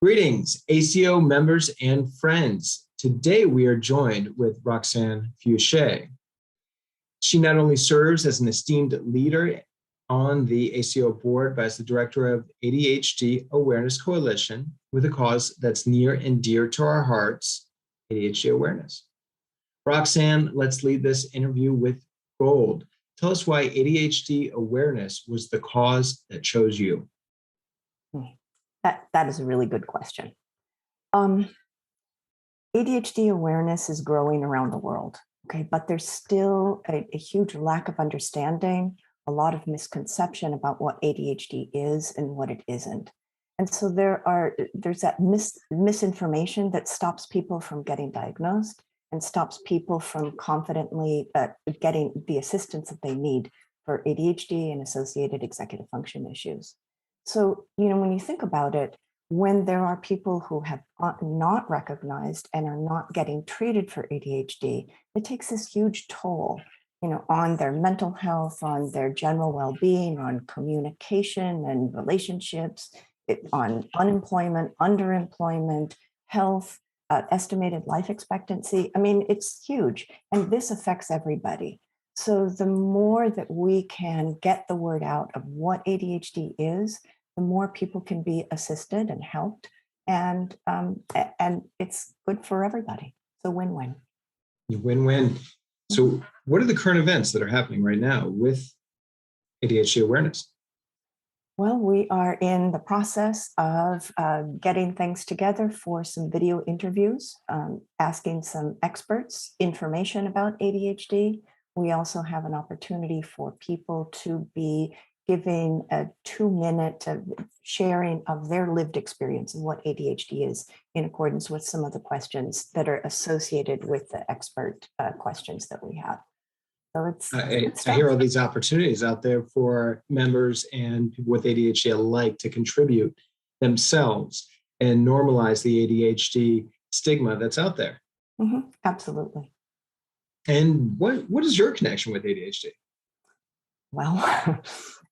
Greetings, ACO members and friends. Today we are joined with Roxanne Fouche. She not only serves as an esteemed leader on the ACO board, but as the director of ADHD Awareness Coalition with a cause that's near and dear to our hearts, ADHD awareness. Roxanne, let's lead this interview with gold. Tell us why ADHD awareness was the cause that chose you. That is a really good question. ADHD awareness is growing around the world, okay, but there's still a huge lack of understanding, a lot of misconception about what ADHD is and what it isn't. And so there's that misinformation that stops people from getting diagnosed and stops people from confidently getting the assistance that they need for ADHD and associated executive function issues. So, when you think about it, when there are people who have not recognized and are not getting treated for ADHD, it takes this huge toll, on their mental health, on their general well-being, on communication and relationships, on unemployment, underemployment, health, estimated life expectancy. I mean, it's huge, and this affects everybody. So the more that we can get the word out of what ADHD is, the more people can be assisted and helped, and it's good for everybody. It's a win-win. Win-win. So what are the current events that are happening right now with ADHD awareness? Well, we are in the process of getting things together for some video interviews, asking some experts information about ADHD. We also have an opportunity for people to be giving a 2-minute sharing of their lived experience and what ADHD is in accordance with some of the questions that are associated with the expert questions that we have. So I hear all these opportunities out there for members and people with ADHD alike to contribute themselves and normalize the ADHD stigma that's out there. Mm-hmm, absolutely. And what is your connection with ADHD? Well,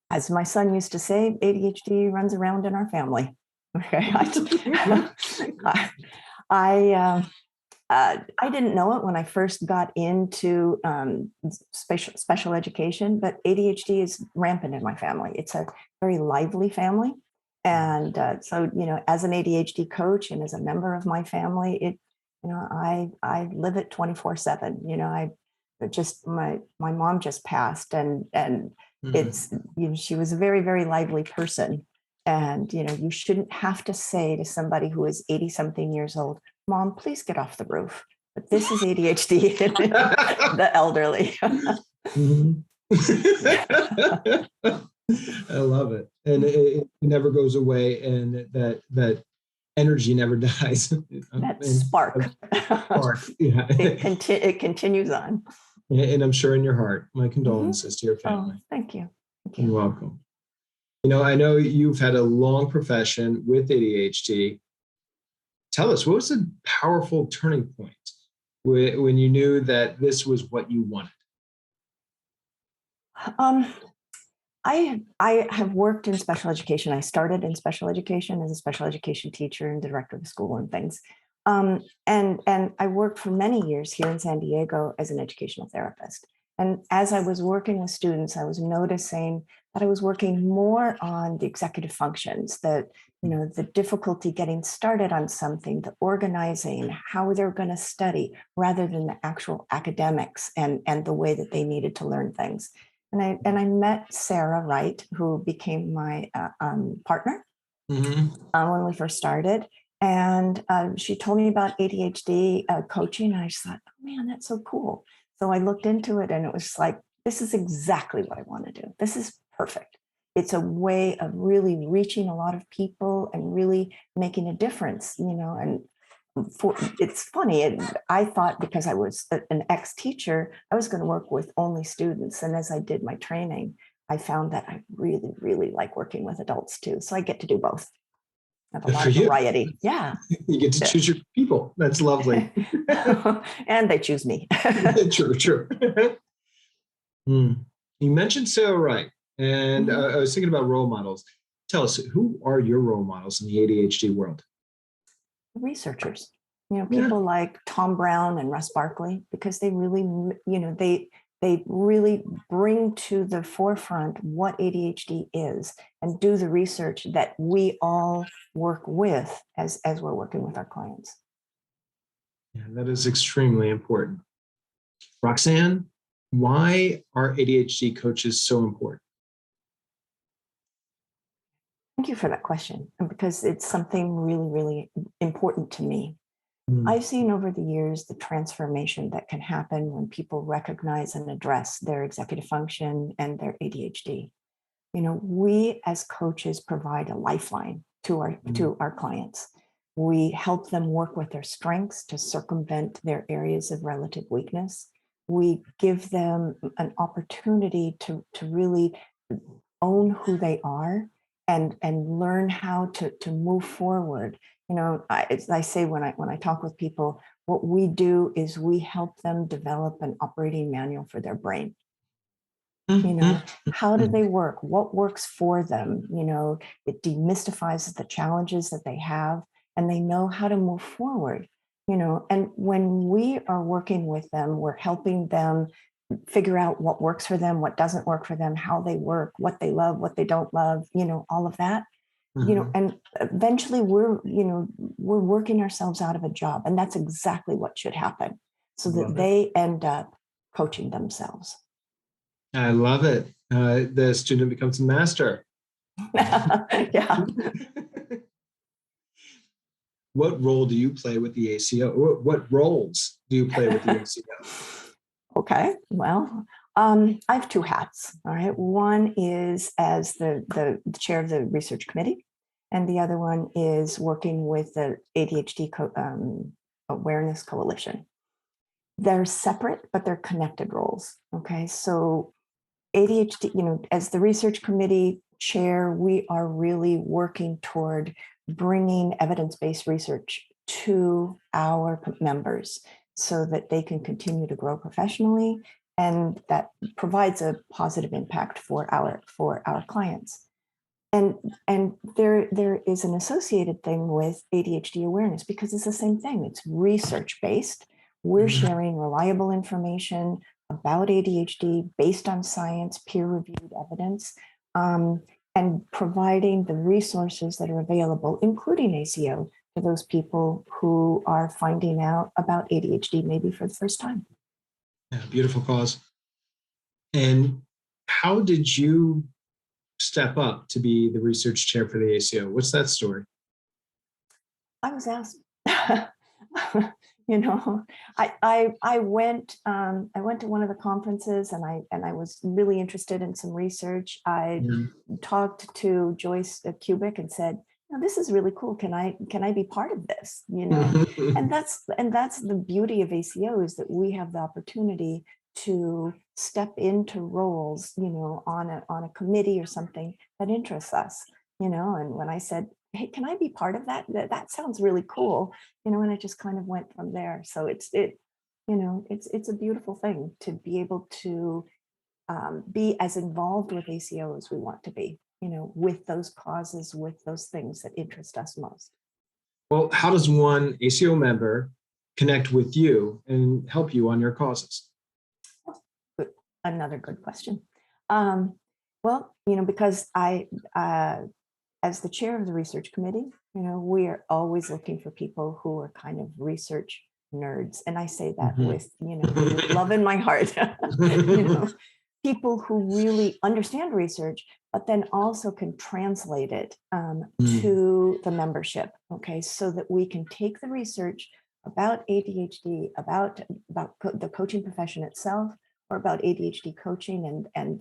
as my son used to say, ADHD runs around in our family. Okay, I didn't know it when I first got into special education, but ADHD is rampant in my family. It's a very lively family, and so as an ADHD coach and as a member of my family, I live it 24/7. I just my mom just passed, and it's she was a very, very lively person, and you shouldn't have to say to somebody who is 80 something years old, Mom, please get off the roof. But this is ADHD, the elderly. I love it, and it never goes away, and that energy never dies. That spark. Yeah. It continues on. And I'm sure in your heart, my condolences to your family. Oh, thank you. You're welcome. I know you've had a long profession with ADHD. Tell us, what was the powerful turning point when you knew that this was what you wanted? I have worked in special education. I started in special education as a special education teacher and director of school and things. And I worked for many years here in San Diego as an educational therapist. And as I was working with students, I was noticing that I was working more on the executive functions, that the difficulty getting started on something, the organizing, how they're going to study, rather than the actual academics and the way that they needed to learn things. And I met Sarah Wright, who became my partner when we first started. And she told me about ADHD coaching. And I just thought, oh man, that's so cool. So I looked into it, and it was like, this is exactly what I want to do. This is perfect. It's a way of really reaching a lot of people and really making a difference, and it's funny. I thought, because I was an ex-teacher, I was going to work with only students. And as I did my training, I found that I really, really like working with adults too. So I get to do both. I have a lot of variety. Yeah. You get to choose your people. That's lovely. And they choose me. True. You mentioned Sarah Wright, and I was thinking about role models. Tell us, who are your role models in the ADHD world? Researchers, Yeah. people like Tom Brown and Russ Barkley, because they really, they really bring to the forefront what ADHD is and do the research that we all work with as we're working with our clients. Yeah, that is extremely important. Roxanne, why are ADHD coaches so important? Thank you for that question, and because it's something really, really important to me. Mm, I've seen over the years the transformation that can happen when people recognize and address their executive function and their ADHD. We as coaches provide a lifeline to our mm, to our clients. We help them work with their strengths to circumvent their areas of relative weakness. We give them an opportunity to really own who they are and learn how to move forward. I say when I talk with people, what we do is we help them develop an operating manual for their brain. mm, mm, How do mm. they work? What works for them? It demystifies the challenges that they have, and they know how to move forward. And when we are working with them, we're helping them figure out what works for them, what doesn't work for them, how they work, what they love, what they don't love, all of that. Mhm. And eventually we're working ourselves out of a job, and that's exactly what should happen, so that Love it. they end up coaching themselves. I love it. The student becomes a master. Yeah. What role do you play with the ACO? What roles do you play with the ACO? Okay. Well, I have two hats. All right. One is as the chair of the research committee, and the other one is working with the ADHD Awareness Coalition. They're separate, but they're connected roles. Okay. So ADHD, as the research committee chair, we are really working toward bringing evidence-based research to our members so that they can continue to grow professionally, and that provides a positive impact for our clients. And there is an associated thing with ADHD awareness, because it's the same thing. It's research based. We're Mhm. sharing reliable information about ADHD based on science, peer reviewed evidence, um, and providing the resources that are available, including ACO, to those people who are finding out about ADHD maybe for the first time. Yeah, beautiful cause. And how did you step up to be the research chair for the ACO? What's that story? I was asked. you know, I went to one of the conferences, and I was really interested in some research. I Mhm. talked to Joyce Kubik and said, this is really cool. Can I be part of this? And that's the beauty of ACO, is that we have the opportunity to step into roles, on a committee or something that interests us. And when I said, hey, can I be part of that? That sounds really cool. And it just kind of went from there. So it's a beautiful thing to be able to be as involved with ACO as we want to be, with those causes, with those things that interest us most. Well, how does one ACO member connect with you and help you on your causes? Good. Another good question. Um, well, because as the chair of the research committee, we are always looking for people who are kind of research nerds. And I say that Mhm. with love in my heart. you know, People who really understand research, but then also can translate it Mm, to the membership. Okay, so that we can take the research about ADHD, about the coaching profession itself, or about ADHD coaching, and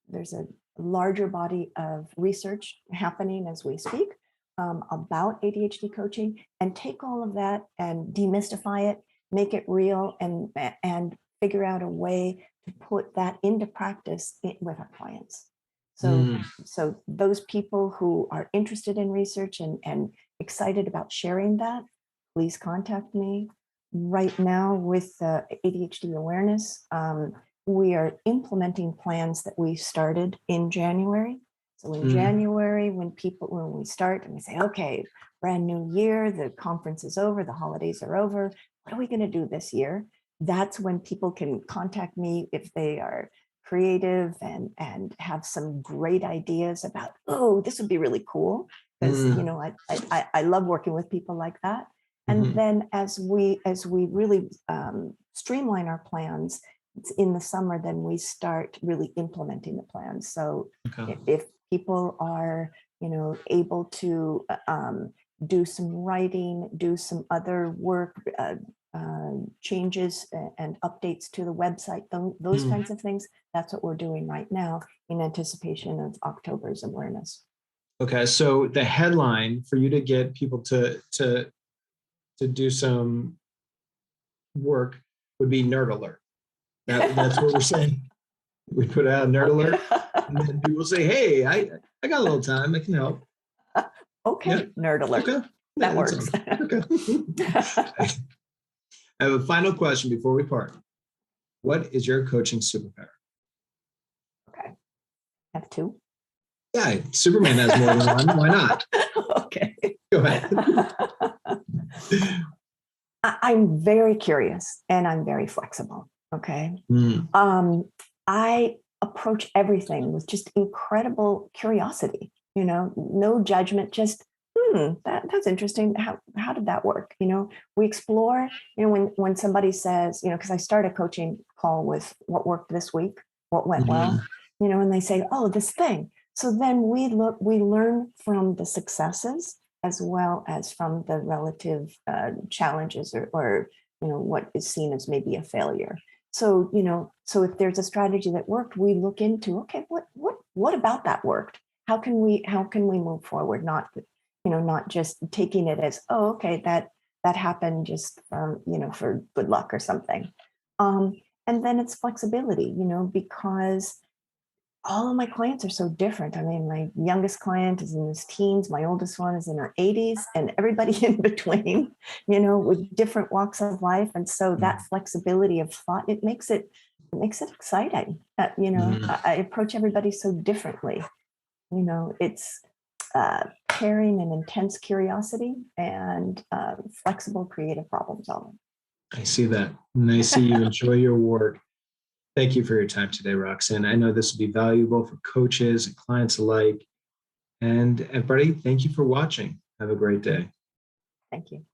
there's a larger body of research happening as we speak about ADHD coaching, and take all of that and demystify it, make it real, and figure out a way to put that into practice with our clients. So, mm. so those people who are interested in research and excited about sharing that, please contact me. Right now, with ADHD awareness, we are implementing plans that we started in January. So in January, when we start and we say, okay, brand new year, the conference is over, the holidays are over, what are we going to do this year? That's when people can contact me if they are creative and have some great ideas about, oh, this would be really cool. Because I love working with people like that. And then as we really streamline our plans in the summer, then we start really implementing the plans. So if people are able to do some writing, do some other work, changes and updates to the website, those kinds of things, that's what we're doing right now in anticipation of October's awareness. Okay, so the headline for you to get people to do some work would be nerd alert. That's what we're saying. We put out a nerd alert, and then people say, "Hey, I got a little time. I can help." Okay, yeah. Nerd alert. Okay. That works. Okay. I have a final question before we part. What is your coaching superpower? Okay, I have two. Yeah, Superman has more than one. Why not? Okay. Go ahead. I'm very curious and I'm very flexible. Okay. I approach everything with just incredible curiosity, no judgment, just, that's interesting. How did that work? We explore, when somebody says, because I start a coaching call with what worked this week, what went well, and they say, oh, this thing. So then we learn from the successes as well as from the relative challenges or what is seen as maybe a failure. So, so if there's a strategy that worked, we look into, okay, what about that worked? How can we move forward? Not just taking it as, oh, okay, that happened just for good luck or something. And then it's flexibility, because all of my clients are so different. I mean, my youngest client is in his teens, my oldest one is in her 80s, and everybody in between, with different walks of life. And so that flexibility of thought, it makes it exciting. I approach everybody so differently. It's caring and intense curiosity and flexible, creative problem solving. I see that. And I see you enjoy your work. Thank you for your time today, Roxanne. I know this will be valuable for coaches and clients alike. And everybody, thank you for watching. Have a great day. Thank you.